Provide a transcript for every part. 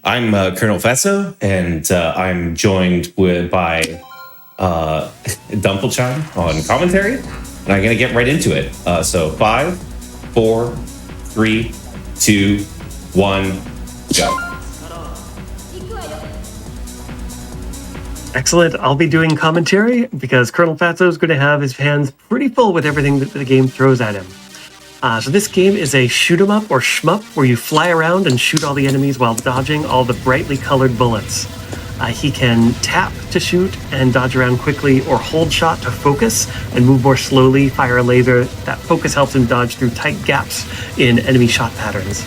I'm ColonelFatso, and I'm joined by Dumplechan on commentary, and I'm going to get right into it. So 5, 4, 3, 2, 1, go. Excellent. I'll be doing commentary because ColonelFatso is going to have his hands pretty full with everything that the game throws at him. So this game is a shoot 'em up or shmup where you fly around and shoot all the enemies while dodging all the brightly colored bullets. He can tap to shoot and dodge around quickly, or hold shot to focus and move more slowly, fire a laser. That focus helps him dodge through tight gaps in enemy shot patterns.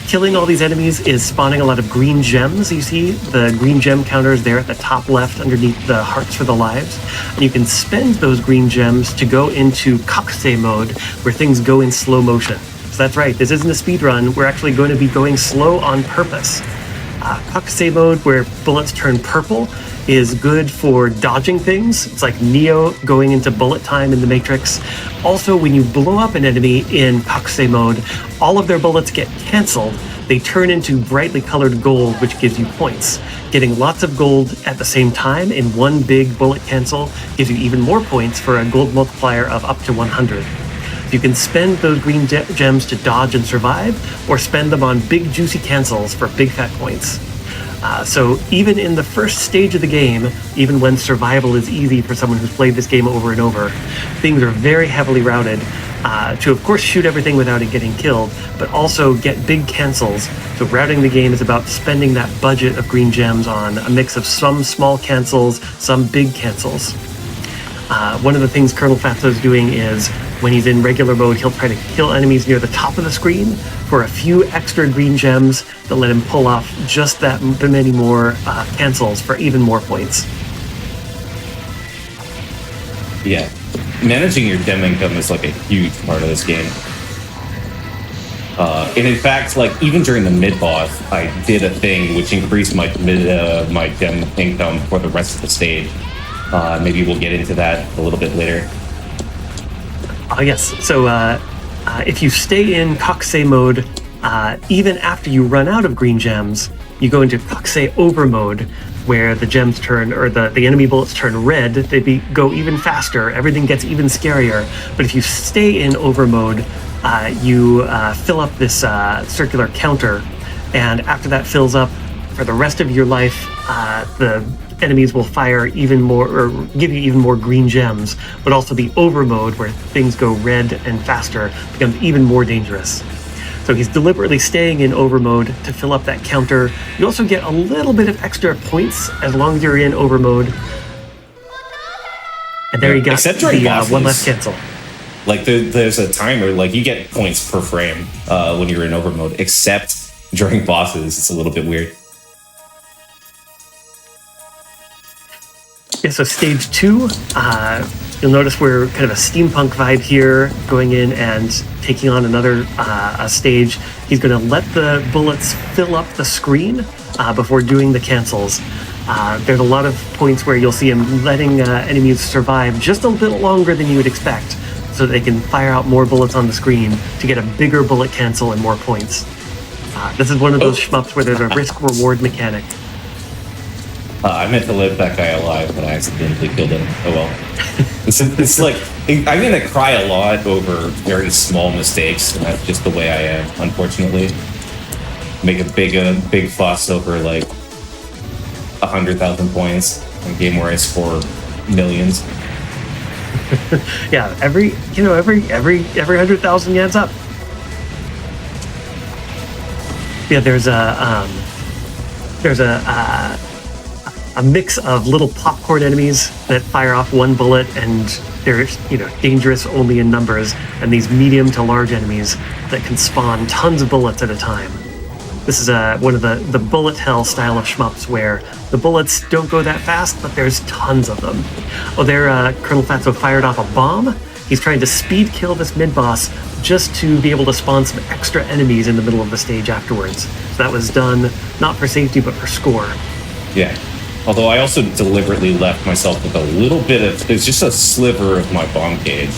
Killing all these enemies is spawning a lot of green gems. You see the green gem counters there at the top left underneath the hearts for the lives. And you can spend those green gems to go into Kakuse mode, where things go in slow motion. So that's right, this isn't a speed run. We're actually going to be going slow on purpose. Kakuse mode, where bullets turn purple, is good for dodging things. It's like Neo going into bullet time in the Matrix. Also, when you blow up an enemy in Kakuse mode, all of their bullets get canceled. They turn into brightly colored gold, which gives you points. Getting lots of gold at the same time in one big bullet cancel gives you even more points for a gold multiplier of up to 100. You can spend those green gems to dodge and survive, or spend them on big juicy cancels for big fat points. So even in the first stage of the game, even when survival is easy for someone who's played this game over and over, things are very heavily routed to, of course, shoot everything without it getting killed, but also get big cancels. So routing the game is about spending that budget of green gems on a mix of some small cancels, some big cancels. One of the things ColonelFatso is doing is, when he's in regular mode, he'll try to kill enemies near the top of the screen for a few extra green gems that let him pull off just that many more cancels for even more points. Yeah, managing your gem income is like a huge part of this game. And in fact, like even during the mid-boss, I did a thing which increased my gem income for the rest of the stage. Maybe we'll get into that a little bit later. Yes, so if you stay in Kakuse mode, even after you run out of green gems, you go into Kakuse over mode, where the gems turn, or the enemy bullets turn red. They go even faster, everything gets even scarier. But if you stay in over mode, you fill up this circular counter, and after that fills up, for the rest of your life, the enemies will fire even more, or give you even more green gems, but also the over mode, where things go red and faster, becomes even more dangerous. So he's deliberately staying in over mode to fill up that counter. You also get a little bit of extra points as long as you're in over mode. And there you got the one less cancel. Like there's a timer, like you get points per frame when you're in over mode, except during bosses. It's a little bit weird. Yeah, so stage 2, you'll notice we're kind of a steampunk vibe here, going in and taking on another stage. He's going to let the bullets fill up the screen before doing the cancels. There's a lot of points where you'll see him letting enemies survive just a little longer than you would expect, so that they can fire out more bullets on the screen to get a bigger bullet cancel and more points. This is one of those shmups where there's a risk-reward mechanic. I meant to let that guy alive, but I accidentally killed him. Oh well. It's like, I'm going to cry a lot over very small mistakes, and that's just the way I am, unfortunately. Make a big fuss over like 100,000 points in a game where I score millions. Yeah, every 100,000 adds up. Yeah, there's a mix of little popcorn enemies that fire off one bullet, and they're dangerous only in numbers, and these medium to large enemies that can spawn tons of bullets at a time. This is one of the bullet hell style of shmups, where the bullets don't go that fast, but there's tons of them. Oh, there, ColonelFatso fired off a bomb. He's trying to speed kill this mid-boss just to be able to spawn some extra enemies in the middle of the stage afterwards. So that was done not for safety, but for score. Yeah. Although I also deliberately left myself with a little bit of, there's just a sliver of my bomb cage.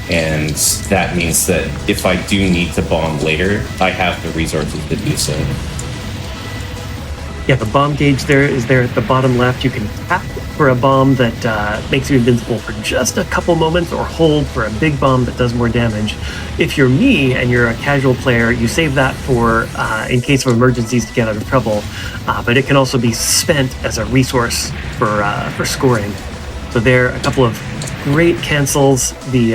And that means that if I do need to bomb later, I have the resources to do so. Yeah, the bomb gauge there is there at the bottom left. You can tap for a bomb that makes you invincible for just a couple moments, or hold for a big bomb that does more damage. If you're me and you're a casual player, you save that for in case of emergencies to get out of trouble. But it can also be spent as a resource for scoring. So there are a couple of great cancels. The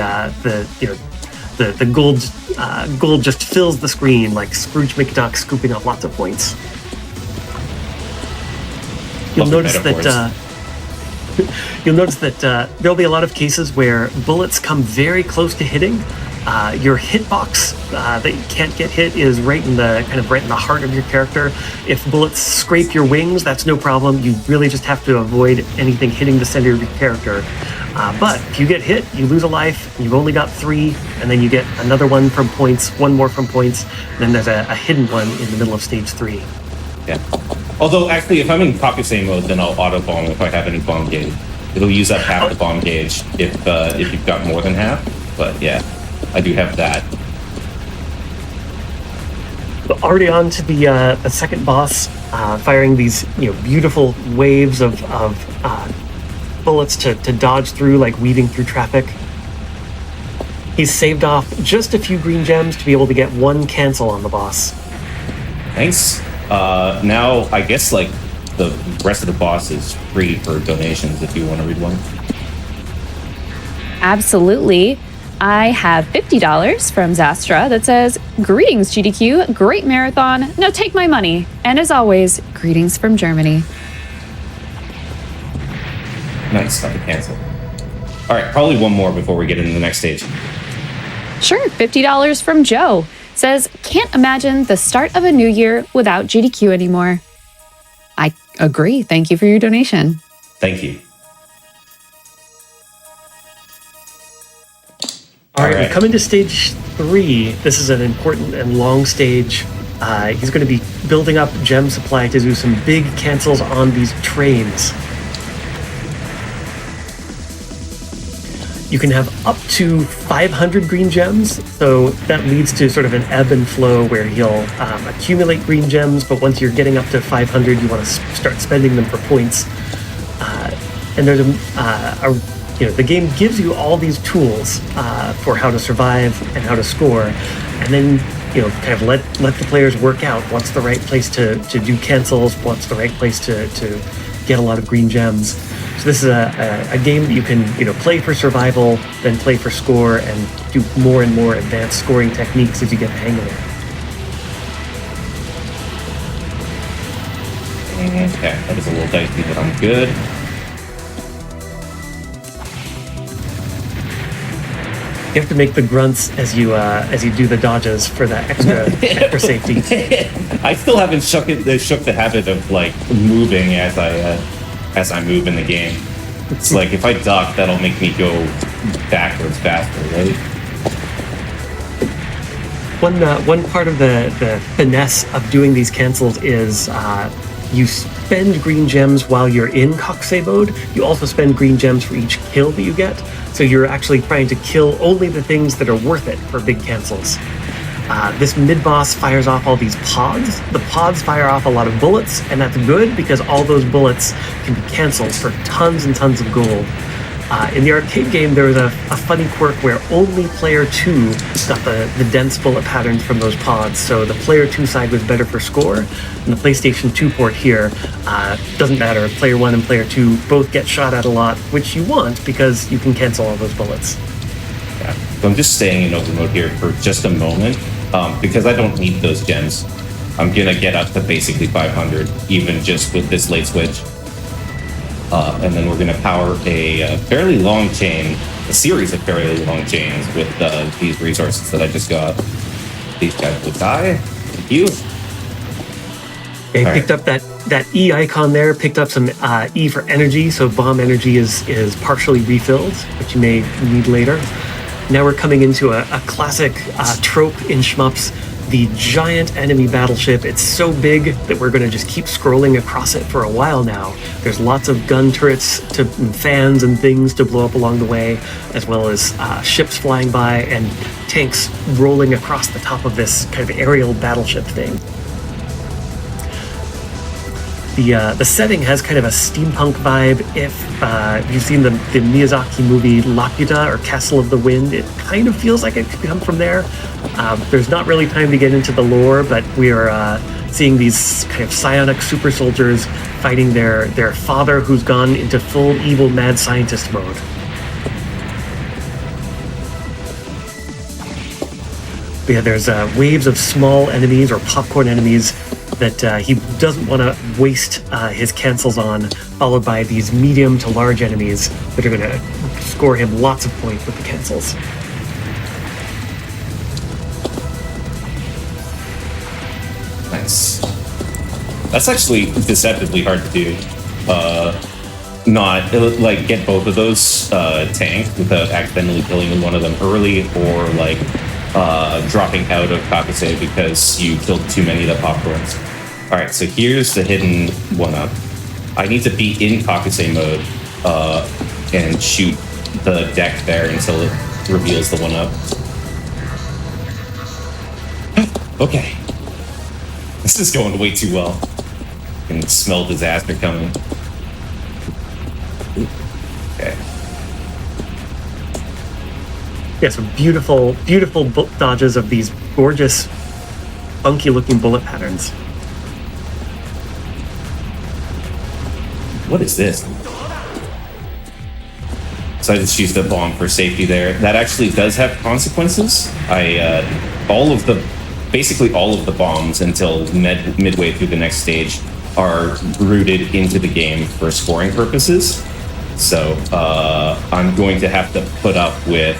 gold just fills the screen like Scrooge McDuck scooping up lots of points. You'll notice that there'll be a lot of cases where bullets come very close to hitting. Your hitbox that you can't get hit is right in the heart of your character. If bullets scrape your wings, that's no problem. You really just have to avoid anything hitting the center of your character. But if you get hit, you lose a life. You've only got 3, and then you get another one from points, one more from points. And then there's a hidden one in the middle of stage 3. Yeah. Although, actually, if I'm in Kakusei mode, then I'll auto-bomb if I have any bomb gauge. It'll use up half the bomb gauge if you've got more than half. But yeah, I do have that. Already on to the second boss, firing these beautiful waves of bullets to dodge through, like weaving through traffic. He's saved off just a few green gems to be able to get 1 cancel on the boss. Nice. Now, I guess, like, the rest of the boss is free for donations if you want to read one. Absolutely. I have $50 from Zastra that says, "Greetings, GDQ, great marathon, now take my money. And as always, greetings from Germany." Nice, not to cancel. All right, probably one more before we get into the next stage. Sure, $50 from Joe says, "Can't imagine the start of a new year without GDQ anymore." I agree. Thank you for your donation. Thank you. All right, we come into stage 3. This is an important and long stage. He's going to be building up gem supply to do some big cancels on these trains. You can have up to 500 green gems, so that leads to sort of an ebb and flow where he'll accumulate green gems, but once you're getting up to 500, you want to start spending them for points. And there's the game gives you all these tools for how to survive and how to score, and then kind of let the players work out what's the right place to do cancels, what's the right place to get a lot of green gems. So this is a game that you can play for survival, then play for score, and do more and more advanced scoring techniques as you get the hang of it. Okay, that is a little dicey, but I'm good. You have to make the grunts as you do the dodges for that extra safety. I still haven't shook the habit of like moving as I move in the game. It's like if I duck, that'll make me go backwards faster, right? One part of the finesse of doing these cancels is you spend green gems while you're in Kakusei mode. You also spend green gems for each kill that you get. So you're actually trying to kill only the things that are worth it for big cancels. This mid-boss fires off all these pods. The pods fire off a lot of bullets, and that's good because all those bullets can be canceled for tons and tons of gold. In the arcade game, there was a funny quirk where only player 2 got the dense bullet patterns from those pods, so the player 2 side was better for score, and the PlayStation 2 port here doesn't matter. Player 1 and player 2 both get shot at a lot, which you want because you can cancel all those bullets. Yeah. So I'm just staying in open mode here for just a moment because I don't need those gems. I'm gonna get up to basically 500, even just with this late switch. And then we're going to power a fairly long chain, a series of fairly long chains with these resources that I just got. These guys will die. Thank you. Okay, picked up that E icon there, picked up some E for energy, so bomb energy is partially refilled, which you may need later. Now we're coming into a classic trope in shmups, the giant enemy battleship. It's so big that we're going to just keep scrolling across it for a while now. There's lots of gun turrets and fans and things to blow up along the way, as well as ships flying by and tanks rolling across the top of this kind of aerial battleship thing. The setting has kind of a steampunk vibe. If you've seen the Miyazaki movie Laputa or Castle of the Wind, it kind of feels like it could come from there. There's not really time to get into the lore, but we are seeing these kind of psionic super soldiers fighting their father, who's gone into full evil mad scientist mode. But yeah, there's waves of small enemies or popcorn enemies that he doesn't want to waste his cancels on, followed by these medium to large enemies that are going to score him lots of points with the cancels. Nice. That's actually deceptively hard to do. Not like get both of those tanked without accidentally killing one of them early, or like dropping out of Kakase because you killed too many of the popcorns. All right, so here's the hidden one-up. I need to be in Kakase mode and shoot the deck there until it reveals the one-up. Okay. This is going way too well. I can smell disaster coming. Okay. Yeah, some beautiful dodges of these gorgeous, funky-looking bullet patterns. What is this? So I just used the bomb for safety there. That actually does have consequences. Basically all of the bombs until midway through the next stage are rooted into the game for scoring purposes. So I'm going to have to put up with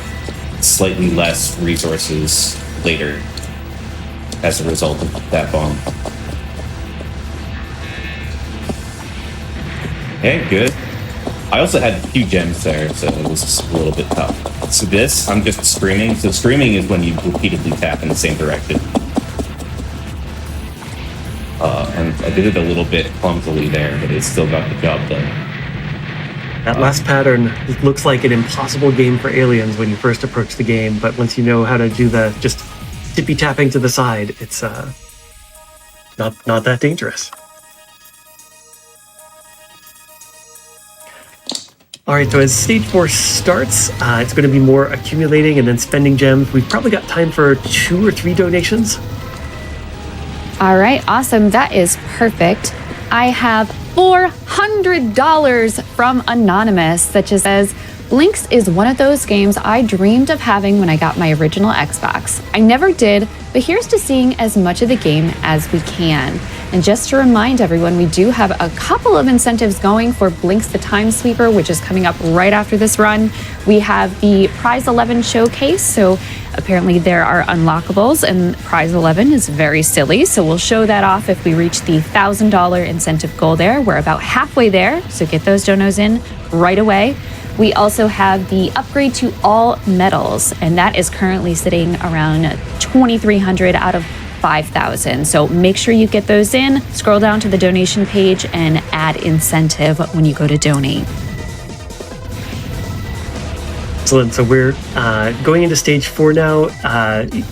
slightly less resources later as a result of that bomb. Okay, good. I also had a few gems there, so it was a little bit tough. So this, I'm just screaming. So screaming is when you repeatedly tap in the same direction. And I did it a little bit clumsily there, but it still got the job done. That last pattern looks like an impossible game for aliens when you first approach the game, but once you know how to do the just tippy tapping to the side, it's not that dangerous. All right, so as stage 4 starts, it's going to be more accumulating and then spending gems. We've probably got time for 2 or 3 donations. All right, awesome. That is perfect. I have $400 from Anonymous that just says, Blinks is one of those games I dreamed of having when I got my original Xbox. I never did, but here's to seeing as much of the game as we can. And just to remind everyone, we do have a couple of incentives going for Blinks the Time Sweeper, which is coming up right after this run. We have the Prize 11 showcase, so apparently there are unlockables, and Prize 11 is very silly, so we'll show that off if we reach the $1,000 incentive goal there. We're about halfway there, so get those donos in right away. We also have the upgrade to all medals, and that is currently sitting around 2,300 out of 5,000. So make sure you get those in, scroll down to the donation page, and add incentive when you go to donate. Excellent. So we're going into stage 4 now.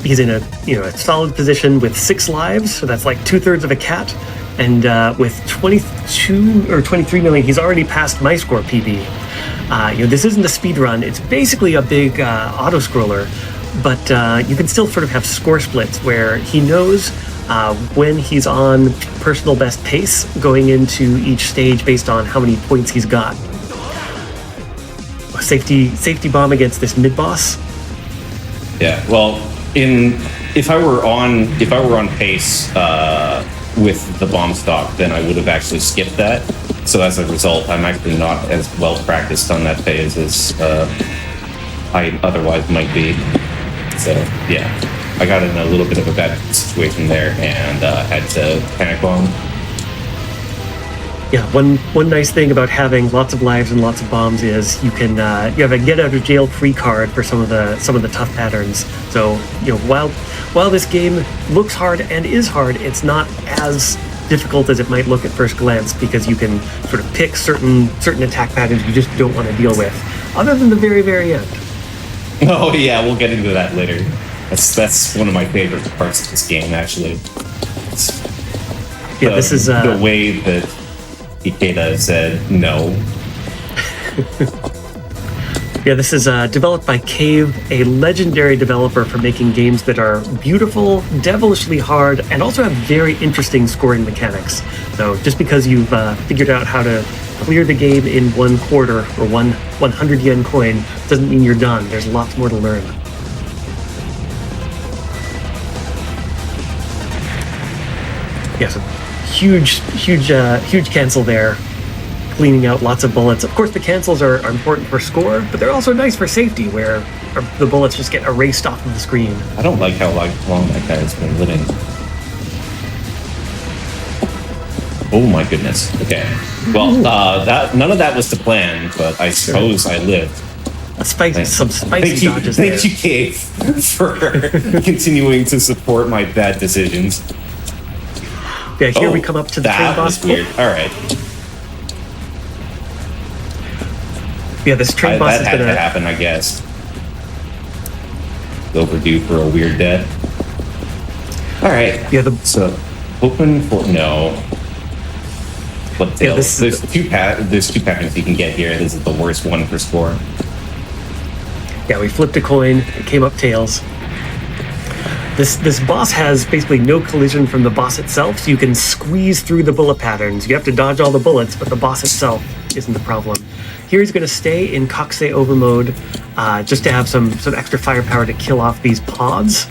He's in a solid position with 6 lives, so that's like 2/3 of a cat. And with 22 or 23 million, he's already passed my score PB. This isn't a speed run. It's basically a big auto scroller, but you can still sort of have score splits where he knows when he's on personal best pace going into each stage based on how many points he's got. Safety bomb against this mid boss. Yeah. Well, if I were on pace with the bomb stock, then I would have actually skipped that. So as a result, I'm actually not as well practiced on that phase as I otherwise might be. So yeah, I got in a little bit of a bad situation there and had to panic bomb. Yeah, one nice thing about having lots of lives and lots of bombs is you can you have a get out of jail free card for some of the tough patterns. So while this game looks hard and is hard, it's not as difficult as it might look at first glance because you can sort of pick certain attack patterns you just don't want to deal with, other than the very, very end. Oh yeah, we'll get into that later. That's one of my favorite parts of this game, actually. Yeah, this is the way that Ikeda said no. Yeah, this is developed by Cave, a legendary developer for making games that are beautiful, devilishly hard, and also have very interesting scoring mechanics. So just because you've figured out how to clear the game in 1 quarter or 100 yen coin doesn't mean you're done. There's lots more to learn. Yeah, so huge cancel there. Cleaning out lots of bullets. Of course, the cancels are important for score, but they're also nice for safety, where the bullets just get erased off of the screen. I don't like how long that guy has been living. Oh my goodness. Okay. Well, none of that was to plan, but I suppose I lived. Some spicy dodges there. Thank you, Cave, for continuing to support my bad decisions. Yeah, here we come up to the train boss. That was weird. All right. Yeah, this train boss is had to happen, I guess. Overdue for a weird death. All right. Yeah, so open for no. Flip tails. There's two patterns you can get here. This is the worst one for score. Yeah, we flipped a coin. It came up tails. This boss has basically no collision from the boss itself, so you can squeeze through the bullet patterns. You have to dodge all the bullets, but the boss itself isn't the problem. Here he's going to stay in Kokusei over mode, just to have some extra firepower to kill off these pods.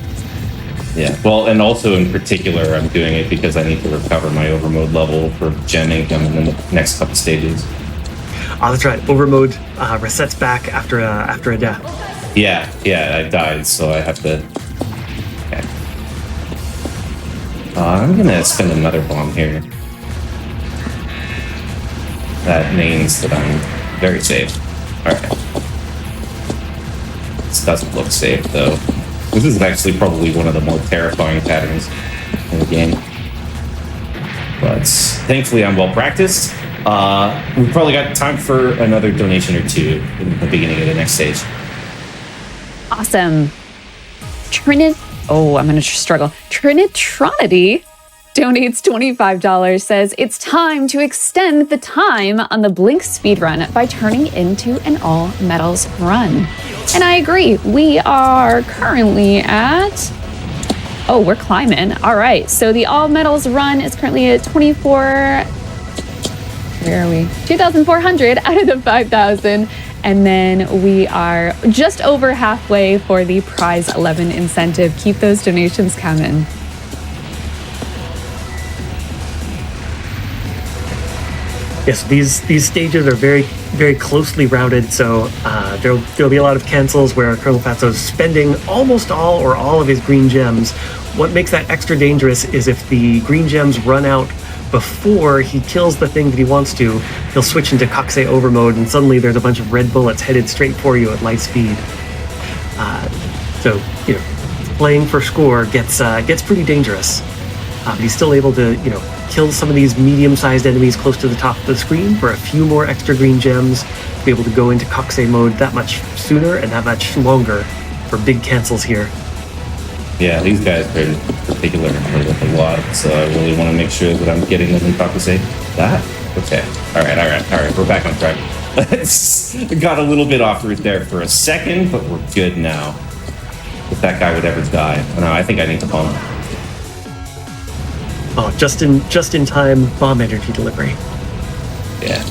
Yeah, well, and also in particular, I'm doing it because I need to recover my overmode level for gem income in the next couple stages. Oh, that's right. Overmode resets back after a death. Yeah, I died, so I have to. Okay. I'm gonna spend another bomb here. That means that I'm very safe. All right. This doesn't look safe though. This is actually probably one of the more terrifying patterns in the game. But thankfully I'm well practiced. We've probably got time for another donation or two in the beginning of the next stage. Awesome. I'm going to struggle. Trinitronity donates $25, says it's time to extend the time on the Blink speedrun by turning into an all metals run. And I agree. We are currently at... we're climbing. All right. So the all metals run is currently at 24... Where are we? 2,400 out of the 5,000. And then we are just over halfway for the prize 11 incentive. Keep those donations coming. Yes, these stages are very, very closely routed, so there'll be a lot of cancels where ColonelFatso is spending almost all or all of his green gems. What makes that extra dangerous is if the green gems run out before he kills the thing that he wants to, he'll switch into Kokusei over mode, and suddenly there's a bunch of red bullets headed straight for you at light speed. So playing for score gets pretty dangerous. But he's still able to kill some of these medium-sized enemies close to the top of the screen for a few more extra green gems, be able to go into Kokusei mode that much sooner and that much longer for big cancels here. Yeah, these guys are in particular hurt with a lot, so I really want to make sure that I'm getting them in Kokusei. That? Okay. All right. We're back on track. Got a little bit off route there for a second, but we're good now. If that guy would ever die. No, I think I need to bomb him. Oh, just in time bomb energy delivery. Yeah.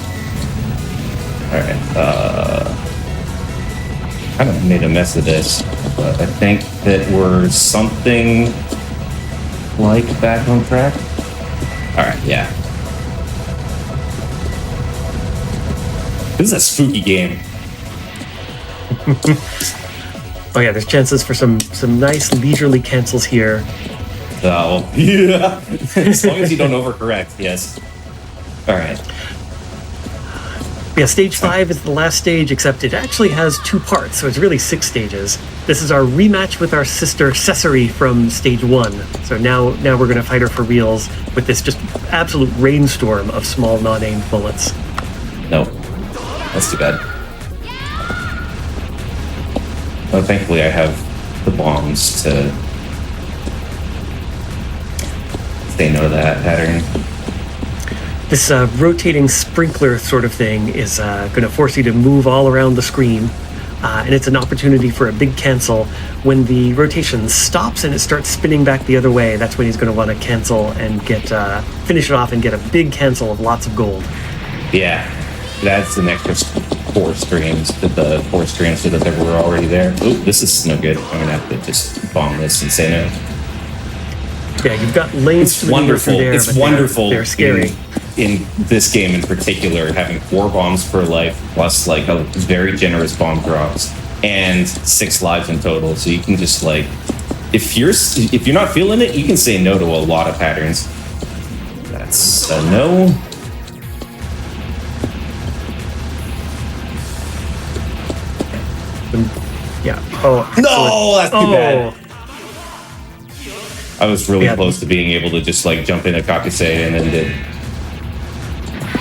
Alright, kind of made a mess of this, but I think that we're something like back on track. Alright, yeah. This is a spooky game. Oh yeah, there's chances for some nice leisurely cancels here. Oh, yeah. As long as you don't overcorrect, yes. All right. Yeah, stage 5 is the last stage, except it actually has 2 parts, so it's really 6 stages. This is our rematch with our sister Cesare from stage 1. So now we're going to fight her for reals with this just absolute rainstorm of small non-aimed bullets. Nope. That's too bad. Well, thankfully I have the bombs to say no to that pattern. This rotating sprinkler sort of thing is going to force you to move all around the screen. And it's an opportunity for a big cancel. When the rotation stops and it starts spinning back the other way, that's when he's going to want to cancel and get finish it off and get a big cancel of lots of gold. Yeah, that's an extra 4 streams to the 4 streams that were already there. Oh, this is no good. I'm going to have to just bomb this and say no. Yeah, you've got lanes It's wonderful. there, It's wonderful. They're scary. In this game in particular, having 4 bombs per life plus like a very generous bomb drops and 6 lives in total. So you can just like, if you're not feeling it, you can say no to a lot of patterns. That's a no. Yeah. Oh no, that's too bad. I was really Yeah. close to being able to just like jump in a Kakase and end it.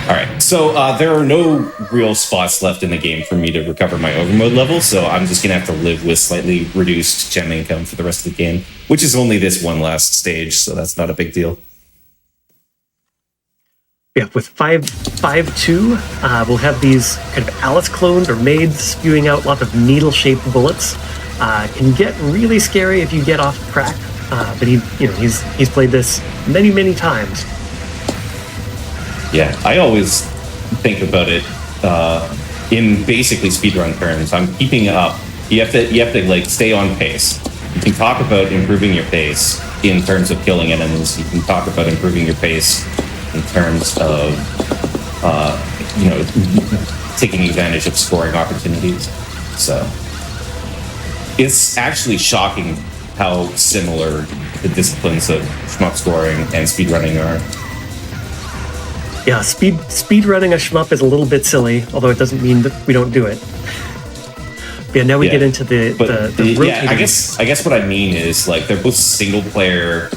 All right, so there are no real spots left in the game for me to recover my overmode level, so I'm just gonna have to live with slightly reduced gem income for the rest of the game, which is only this one last stage, so that's not a big deal. Yeah, with 5.2, we'll have these kind of Alice clones or maids spewing out lots of needle-shaped bullets. Can get really scary if you get off track, but he's played this many times. Yeah, I always think about it in basically speedrun terms. I'm keeping up. You have to like stay on pace. You can talk about improving your pace in terms of killing enemies. You can talk about improving your pace in terms of taking advantage of scoring opportunities. So it's actually shocking how similar the disciplines of shmup scoring and speedrunning are. Yeah, speed running a shmup is a little bit silly, although it doesn't mean that we don't do it. But yeah, now we get into the rotating. Yeah, I guess what I mean is like they're both single player,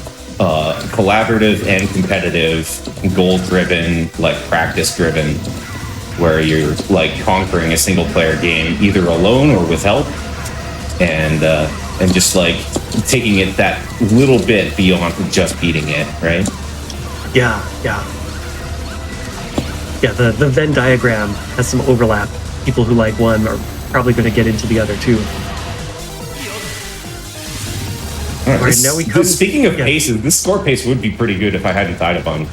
collaborative and competitive, goal driven, like practice driven, where you're like conquering a single player game either alone or with help, and just like taking it that little bit beyond just beating it, right? Yeah. Yeah, the Venn diagram has some overlap. People who like one are probably going to get into the other too. All right, now we come. Speaking of paces, this score pace would be pretty good if I hadn't died upon.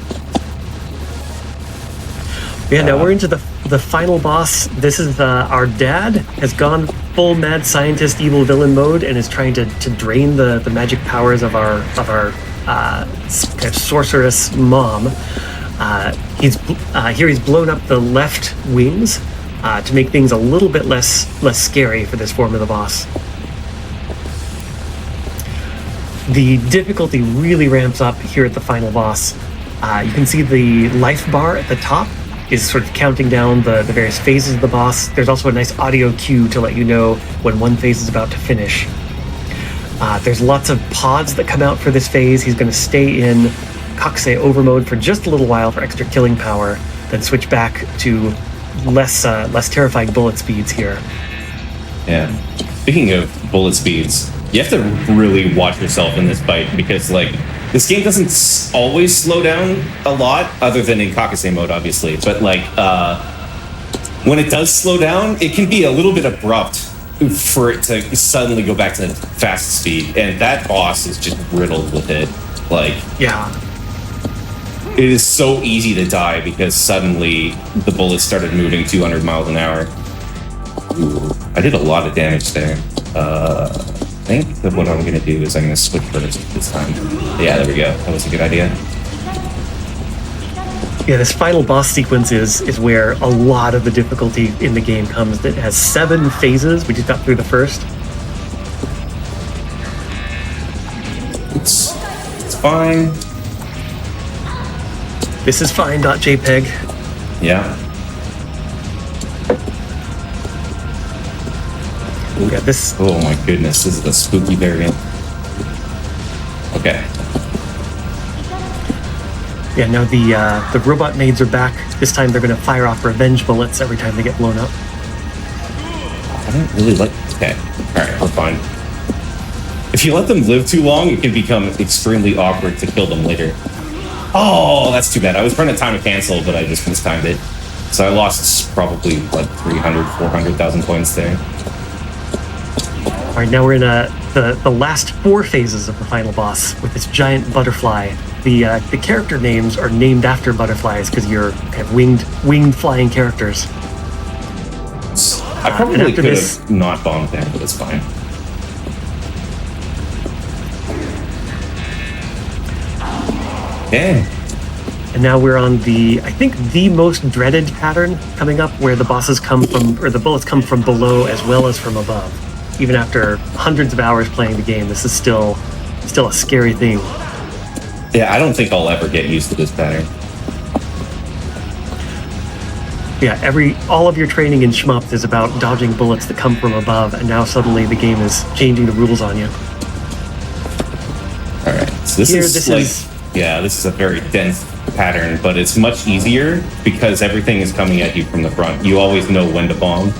Yeah, now we're into the final boss. This is our dad has gone full mad scientist evil villain mode and is trying to drain the magic powers of our kind of sorceress mom. He's blown up the left wings to make things a little bit less scary for this form of the boss. The difficulty really ramps up here at the final boss. You can see the life bar at the top is sort of counting down the various phases of the boss. There's also a nice audio cue to let you know when one phase is about to finish. There's lots of pods that come out for this phase. He's going to stay in Kakuse overmode for just a little while for extra killing power, then switch back to less terrifying bullet speeds here. Yeah. Speaking of bullet speeds, you have to really watch yourself in this fight because like this game doesn't always slow down a lot, other than in Kakuse mode, obviously. But like when it does slow down, it can be a little bit abrupt for it to suddenly go back to fast speed, and that boss is just riddled with it. Like, yeah. It is so easy to die because suddenly the bullets started moving 200 miles an hour. Ooh, I did a lot of damage there. I think that what I'm going to do is I'm going to switch first this time. Yeah, there we go. That was a good idea. Yeah, this final boss sequence is where a lot of the difficulty in the game comes. It has 7 phases. We just got through the first. It's fine. This is fine, .jpg. Yeah. Yeah, this. Oh my goodness, this is a spooky variant. Okay. Yeah, now the robot maids are back. This time they're going to fire off revenge bullets every time they get blown up. I don't really like... Okay. Alright, we're fine. If you let them live too long, it can become extremely awkward to kill them later. Oh, that's too bad. I was trying to time a cancel, but I just mistimed it. So I lost probably, what, 300, 400,000 points there. All right, now we're in the last 4 phases of the final boss with this giant butterfly. The character names are named after butterflies because you're kind of winged flying characters. I probably could have not bombed there, but it's fine. Okay. And now we're on I think the most dreaded pattern coming up, where the bosses come from, or the bullets come from below as well as from above. Even after hundreds of hours playing the game, this is still a scary thing. Yeah, I don't think I'll ever get used to this pattern. Yeah, all of your training in shmups is about dodging bullets that come from above, and now suddenly the game is changing the rules on you. All right, so this is a very dense pattern, but it's much easier because everything is coming at you from the front. You always know when to bomb.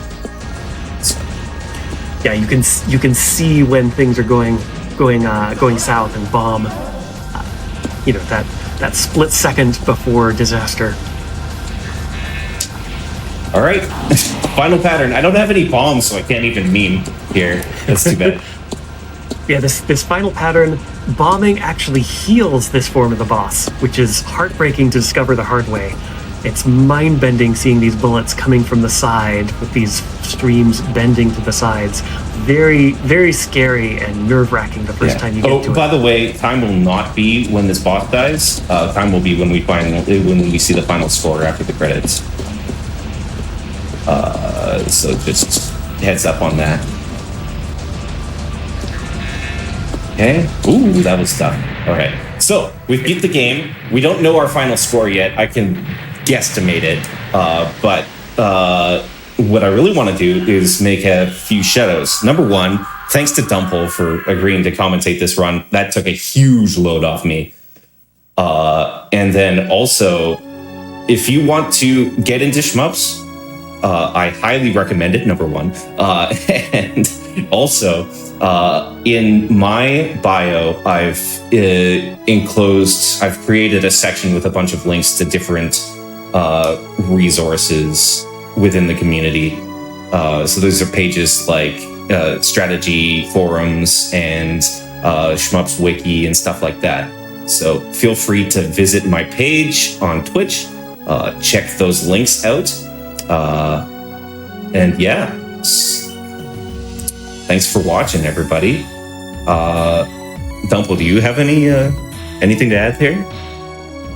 Yeah, you can see when things are going south and bomb. That split second before disaster. All right, final pattern. I don't have any bombs, so I can't even meme here. That's too bad. Yeah, this final pattern, bombing actually heals this form of the boss, which is heartbreaking to discover the hard way. It's mind-bending seeing these bullets coming from the side with these streams bending to the sides. Very, very scary and nerve-wracking the first time you get to it. Oh, by the way, time will not be when this boss dies. Time will be when we see the final score after the credits. So just heads up on that. Okay. Ooh, that was tough. All right. So we beat the game. We don't know our final score yet. I can guesstimate it. But what I really want to do is make a few shadows. Number one, thanks to Dumple for agreeing to commentate this run. That took a huge load off me. And then also, if you want to get into shmups, I highly recommend it, number one. And also, in my bio, I've created a section with a bunch of links to different resources within the community. So those are pages like strategy forums and Shmups Wiki and stuff like that. So feel free to visit my page on Twitch, check those links out. And yeah, thanks for watching, everybody. Dumple, do you have anything to add here?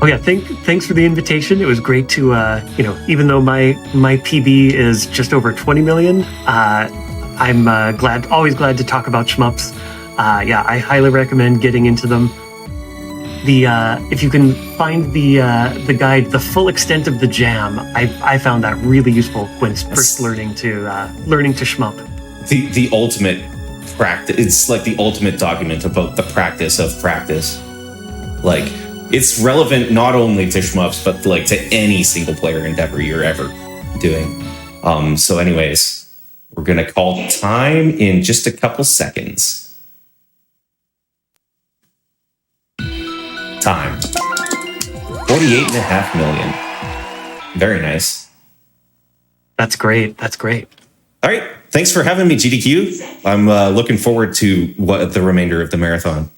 Oh yeah, thanks for the invitation. It was great to, even though my PB is just over 20 million, I'm always glad to talk about shmups. Yeah, I highly recommend getting into them. If you can find the guide, The Full Extent of the Jam, I found that really useful when first learning to shmup. The ultimate practice. It's like the ultimate document about the practice of practice. Like, it's relevant not only to shmups, but like to any single player endeavor you're ever doing. So anyways, we're gonna call time in just a couple seconds. Time. 48.5 million. Very nice. That's great. That's great. All right. Thanks for having me, GDQ. I'm looking forward to the remainder of the marathon.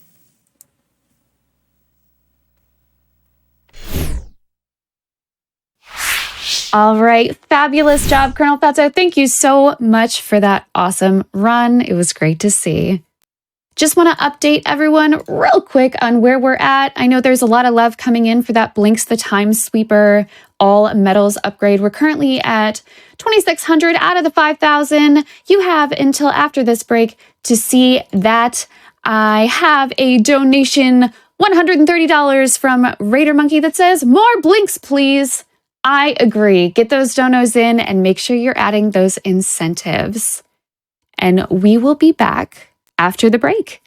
All right. Fabulous job, ColonelFatso. Thank you so much for that awesome run. It was great to see. Just want to update everyone real quick on where we're at. I know there's a lot of love coming in for that Blinks the Time Sweeper all metals upgrade. We're currently at 2,600 out of the 5,000. You have until after this break to see that. I have a donation, $130 from Raider Monkey that says, more Blinks, please. I agree. Get those donos in and make sure you're adding those incentives. And we will be back after the break.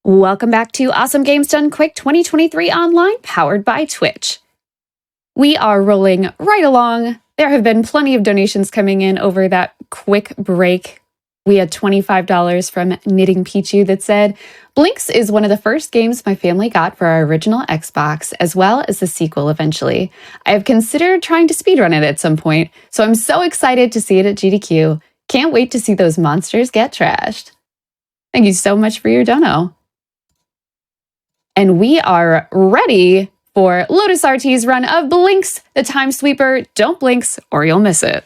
Welcome back to Awesome Games Done Quick 2023 Online, powered by Twitch. We are rolling right along. There have been plenty of donations coming in over that quick break. We had $25 from Knitting Pichu that said, Blinks is one of the first games my family got for our original Xbox, as well as the sequel eventually. I have considered trying to speedrun it at some point, so I'm so excited to see it at GDQ. Can't wait to see those monsters get trashed. Thank you so much for your dono. And we are ready for Lotus RT's run of Blinks, the Time Sweeper. Don't blinks or you'll miss it.